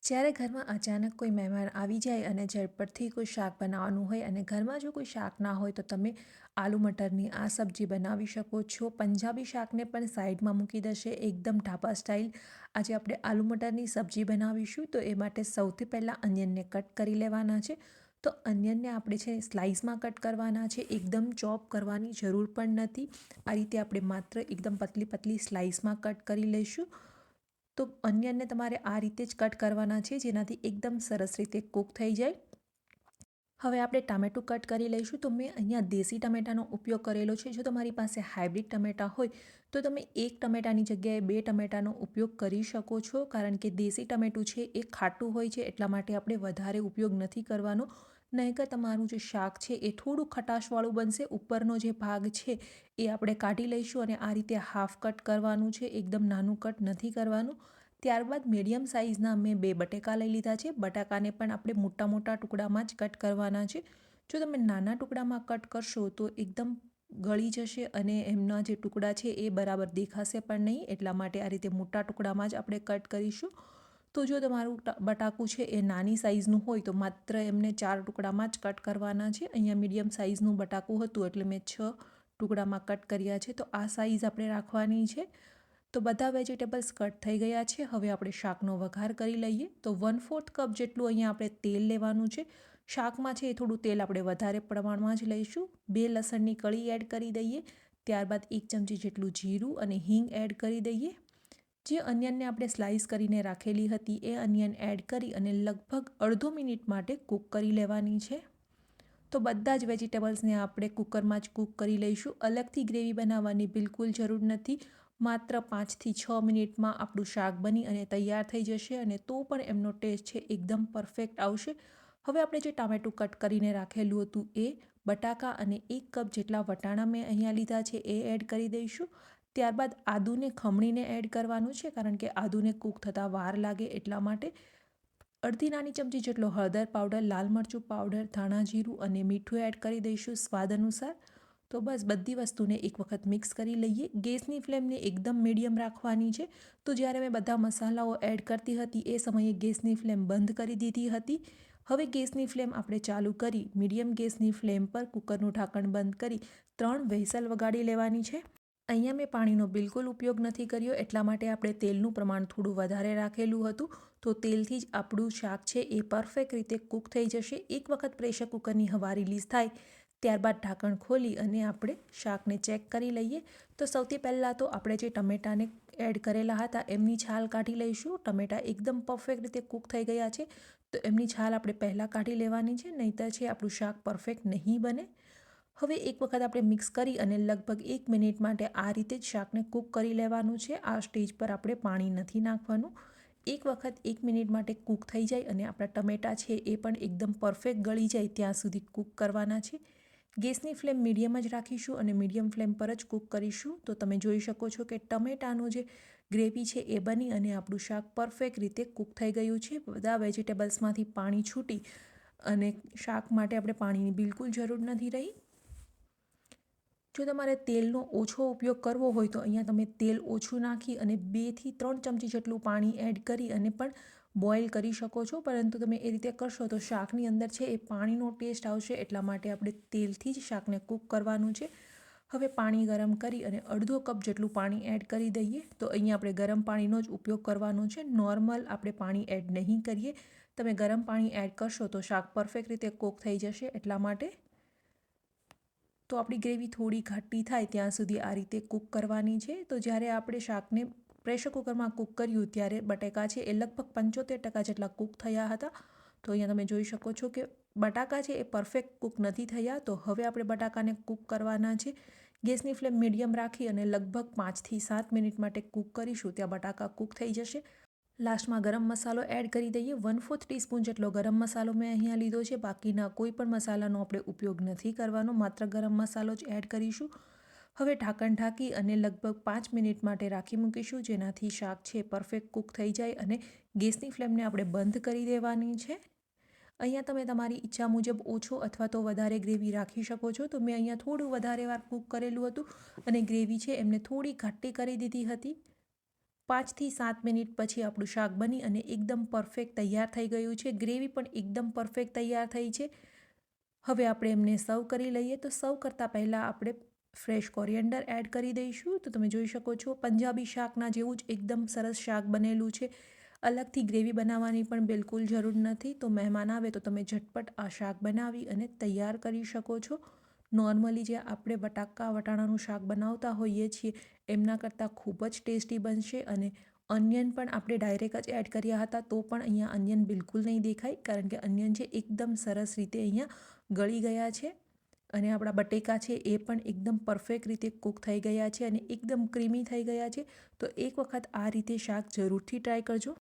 જ્યારે ઘરમાં અચાનક કોઈ મહેમાન આવી જાય અને ઝટપટથી કોઈ શાક બનાવવાનું હોય અને ઘરમાં જો કોઈ શાક ના હોય તો તમે આલુ મટરની આ સબ્જી બનાવી શકો છો. પંજાબી શાકને પણ સાઈડમાં મૂકી દેશે એકદમ ઢાબા સ્ટાઇલ. આજે આપણે આલુ મટરની સબ્જી બનાવીશું તો એ માટે સૌથી પહેલાં અનિયનને કટ કરી લેવાના છે. તો અનિયનને આપણે છે સ્લાઇસમાં કટ કરવાના છે, એકદમ ચોપ કરવાની જરૂર પણ નથી. આ રીતે આપણે માત્ર એકદમ પતલી પતલી સ્લાઇસમાં કટ કરી લઈશું. તો અનિયનને તમારે આ રીતે જ કટ કરવાના છે જેનાથી એકદમ સરસ રીતે કૂક થઈ જાય. હવે આપણે ટામેટું કટ કરી લઈશું. તો મેં અહીંયા દેશી ટમેટાનો ઉપયોગ કરેલો છે. જો તમારી પાસે હાઇબ્રિડ ટમેટા હોય તો તમે એક ટમેટાની જગ્યાએ બે ટમેટાનો ઉપયોગ કરી શકો છો, કારણ કે દેશી ટમેટું છે એ ખાટું હોય છે, એટલા માટે આપણે વધારે ઉપયોગ નથી કરવાનો. નહીંતર તમારું જે શાક છે એ થોડું ખટાશવાળું બનશે. ઉપરનો જે ભાગ છે એ આપણે કાઢી લઈશું અને આ રીતે હાફ કટ કરવાનું છે, એકદમ નાનું કટ નથી કરવાનું. ત્યારબાદ મીડિયમ સાઇઝના મેં 2 બટેકા લઈ લીધા છે. બટાકાને પણ આપણે મોટા મોટા ટુકડામાં જ કટ કરવાના છે. જો તમે નાના ટુકડામાં કટ કરશો તો એકદમ ગળી જશે અને એમના જે ટુકડા છે એ બરાબર દેખાશે પણ નહીં, એટલા માટે આ રીતે મોટા ટુકડામાં જ આપણે કટ કરીશું. તો જો તમારું બટાકું છે એ નાની સાઇઝનું હોય તો માત્ર એમને 4 ટુકડામાં જ કટ કરવાના છે. અહીંયા મીડિયમ સાઇઝનું બટાકું હતું એટલે મેં 6 ટુકડામાં કટ કર્યા છે. તો આ સાઇઝ આપણે રાખવાની છે. તો બધા વેજીટેબલ્સ કટ થઈ ગયા છે. હવે આપણે શાકનો વઘાર કરી લઈએ. તો 1/4 કપ જેટલું અહીંયા આપણે તેલ લેવાનું છે. શાકમાં છે એ થોડું તેલ આપણે વધારે પ્રમાણમાં જ લઈશું. 2 લસણની કળી એડ કરી દઈએ. ત્યારબાદ 1 ચમચી જેટલું જીરું અને હિંગ એડ કરી દઈએ. જે અનિયનને આપણે સ્લાઇસ કરીને રાખેલી હતી એ અનિયન એડ કરી અને લગભગ અડધો મિનિટ માટે કૂક કરી લેવાની છે. તો બધા જ વેજીટેબલ્સને આપણે કુકરમાં જ કૂક કરી લઈશું. અલગથી ગ્રેવી બનાવવાની બિલકુલ જરૂર નથી. માત્ર 5થી 6 મિનિટમાં આપણું શાક બની અને તૈયાર થઈ જશે અને તો પણ એમનો ટેસ્ટ છે એકદમ પરફેક્ટ આવશે. હવે આપણે જે ટામેટું કટ કરીને રાખેલું હતું એ, બટાકા અને 1 કપ જેટલા વટાણા મેં અહીંયા લીધા છે એ એડ કરી દઈશું. ત્યારબાદ આદુને ખમણીને એડ કરવાનું છે, કારણ કે આદુને કૂક થતાં વાર લાગે એટલા માટે. અડધી નાની ચમચી જેટલો હળદર પાવડર, લાલ મરચું પાવડર, ધાણા જીરું અને મીઠું એડ કરી દઈશું સ્વાદ અનુસાર. તો બસ બધી વસ્તુને એક વખત મિક્સ કરી લઈએ. ગેસની ફ્લેમને એકદમ મીડિયમ રાખવાની છે. તો જ્યારે મેં બધા મસાલાઓ એડ કરતી હતી એ સમયે ગેસની ફ્લેમ બંધ કરી દીધી હતી. હવે ગેસની ફ્લેમ આપણે ચાલુ કરી મીડિયમ ગેસની ફ્લેમ પર કુકરનું ઢાંકણ બંધ કરી 3 વ્હિસલ વગાડી લેવાની છે. અહીંયા મેં પાણીનો બિલકુલ ઉપયોગ નથી કર્યો, એટલા માટે આપણે તેલનું પ્રમાણ થોડું વધારે રાખેલું હતું. તો તેલથી જ આપણું શાક છે એ પરફેક્ટ રીતે કૂક થઈ જશે. એક વખત પ્રેશર કુકરની હવા રિલીઝ થાય ત્યારબાદ ઢાંકણ ખોલી અને આપણે શાકને ચેક કરી લઈએ. તો સૌથી પહેલાં તો આપણે જે ટમેટાને એડ કરેલા હતા એમની છાલ કાઢી લઈશું. ટમેટા એકદમ પરફેક્ટ રીતે કૂક થઈ ગયા છે તો એમની છાલ આપણે પહેલાં કાઢી લેવાની છે, નહીંતર છે આપણું શાક પરફેક્ટ નહીં બને. હવે એક વખત આપણે મિક્સ કરી અને લગભગ 1 મિનિટ માટે આ રીતે જ શાકને કૂક કરી લેવાનું છે. આ સ્ટેજ પર આપણે પાણી નથી નાખવાનું. એક વખત 1 મિનિટ માટે કૂક થઈ જાય અને આપણા ટમેટાં છે એ પણ એકદમ પરફેક્ટ ગળી જાય ત્યાં સુધી કૂક કરવાના છે. ગેસની ફ્લેમ મીડિયમ જ રાખીશું અને મીડિયમ ફ્લેમ પર જ કૂક કરીશું. તો તમે જોઈ શકો છો કે ટમેટાનું જે ગ્રેવી છે એ બની અને આપણું શાક પરફેક્ટ રીતે કૂક થઈ ગયું છે. બધા વેજીટેબલ્સમાંથી પાણી છૂટી અને શાક માટે આપણે પાણીની બિલકુલ જરૂર નથી રહી. જો તમારે તેલનો ઓછો ઉપયોગ કરવો હોય તો અહીંયા તમે તેલ ઓછું નાખી અને 2થી 3 ચમચી જેટલું પાણી એડ કરી અને પણ બોઇલ કરી શકો છો, પરંતુ તમે એ રીતે કરશો તો શાકની અંદર છે એ પાણીનો ટેસ્ટ આવશે, એટલા માટે આપણે તેલથી જ શાકને કૂક કરવાનું છે. હવે પાણી ગરમ કરી અને અડધો કપ જેટલું પાણી એડ કરી દઈએ. તો અહીંયા આપણે ગરમ પાણીનો જ ઉપયોગ કરવાનો છે, નોર્મલ આપણે પાણી એડ નહીં કરીએ. તમે ગરમ પાણી એડ કરશો તો શાક પરફેક્ટ રીતે કૂક થઈ જશે, એટલા માટે. તો આપણી ગ્રેવી થોડી ઘાટી થાય ત્યાં સુધી આ રીતે કૂક કરવાની છે. તો જ્યારે આપણે શાકને પ્રેશર કુકરમાં કૂક કર્યું ત્યારે બટાકા છે એ લગભગ 75% જેટલા કૂક થયા હતા. તો અહીંયા તમે જોઈ શકો છો કે બટાકા છે એ પરફેક્ટ કૂક નથી થયા. તો હવે આપણે બટાકાને કૂક કરવાના છે. ગેસની ફ્લેમ મીડિયમ રાખી અને લગભગ 5થી 7 મિનિટ માટે કૂક કરીશું, ત્યાં બટાકા કૂક થઈ જશે. લાસ્ટમાં ગરમ મસાલો એડ કરી દઈએ. 1/4 ટીસ્પૂન જેટલો ગરમ મસાલો મેં અહીંયા લીધો છે. બાકીના કોઈ પણ મસાલાનો આપણે ઉપયોગ નથી કરવાનો, માત્ર ગરમ મસાલો જ એડ કરીશું. હવે ઢાંકણ ઢાંકી અને લગભગ 5 મિનિટ માટે રાખી મૂકીશું, જેનાથી શાક છે પરફેક્ટ કૂક થઈ જાય અને ગેસની ફ્લેમને આપણે બંધ કરી દેવાની છે. અહીંયા તમે તમારી ઈચ્છા મુજબ ઓછો અથવા તો વધારે ગ્રેવી રાખી શકો છો. તો મેં અહીંયા થોડું વધારે વાર કૂક કરેલું હતું અને ગ્રેવી છે એમને થોડી ઘાટી કરી દીધી હતી. 5 થી 7 મિનિટ પછી આપણું શાક બની અને એકદમ પરફેક્ટ તૈયાર થઈ ગયું છે. ગ્રેવી પણ એકદમ પરફેક્ટ તૈયાર થઈ છે. હવે આપણે એમને સર્વ કરી લઈએ. તો સર્વ કરતાં પહેલાં આપણે ફ્રેશ કોરિએન્ડર એડ કરી દઈશું. તો તમે જોઈ શકો છો પંજાબી શાકના જેવું જ એકદમ સરસ શાક બનેલું છે. અલગથી ગ્રેવી બનાવવાની પણ બિલકુલ જરૂર નથી. તો મહેમાન આવે તો તમે ઝટપટ આ શાક બનાવી અને તૈયાર કરી શકો છો. નોર્મલી જે આપણે વટાણાનું શાક બનાવતા હોઈએ છીએ એમના કરતાં ખૂબ જ ટેસ્ટી બનશે. અને અનિયન પણ આપણે ડાયરેક્ટ જ એડ કર્યા હતા તો પણ અહીંયા અનિયન બિલકુલ નહીં દેખાય, કારણ કે અનિયન છે એકદમ સરસ રીતે અહીંયા ગળી ગયા છે. અને આપણા બટેકા છે એ પણ એકદમ પરફેક્ટ રીતે કૂક થઈ ગયા છે અને એકદમ ક્રીમી થઈ ગયા છે. તો એક વખત આ રીતે શાક જરૂરથી ટ્રાય કરજો.